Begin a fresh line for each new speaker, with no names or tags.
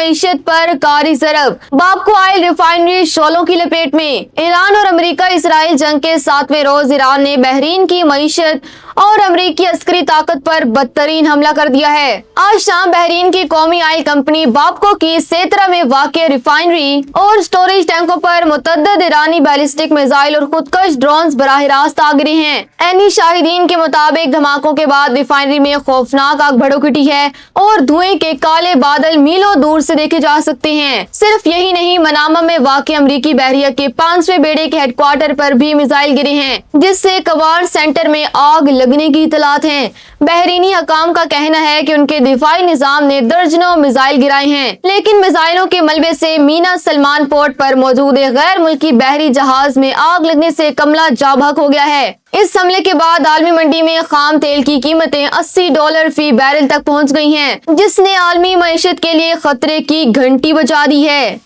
मईशत पर कारी ज़रब, बाबको oil refinery शोलों की लपेट में। ईरान और अमेरिका इसराइल जंग के 7वें रोज ईरान ने बहरीन की मईशत और अमेरिकी अस्करी ताकत पर बदतरीन हमला कर दिया है। आज शाम बहरीन की कौमी ऑयल कंपनी बाबको की सेतरा में वाक़ रिफाइनरी और स्टोरेज टैंकों पर मुतअद्दिद ईरानी बैलिस्टिक मिसाइल और खुदकश ड्रोन्स बराह रास्त आ गिरे हैं। एनी शाहिदीन के मुताबिक धमाकों के बाद रिफाइनरी में खौफनाक आग भड़क उठी है और धुएं के काले बादल मीलों दूर से देखे जा सकते हैं। सिर्फ यही नहीं, मनामा में वाक़ अमरीकी बहरिया के 5वें बेड़े के हेडक्वार्टर पर भी मिसाइल गिरे हैं, जिससे कवार सेंटर में आग लगने की इतलात हैं। बहरीनी हकाम का कहना है कि उनके दिफाई निजाम ने दर्जनों मिसाइल गिराए हैं, लेकिन मिसाइलों के मलबे से मीना सलमान पोर्ट पर मौजूद गैर मुल्की बहरी जहाज में आग लगने से कमला जाभक हो गया है। इस हमले के बाद आलमी मंडी में खाम तेल की कीमतें $80 फी बैरल तक पहुंच गई हैं, जिसने आलमी मईशत के लिए खतरे की घंटी बजा दी है।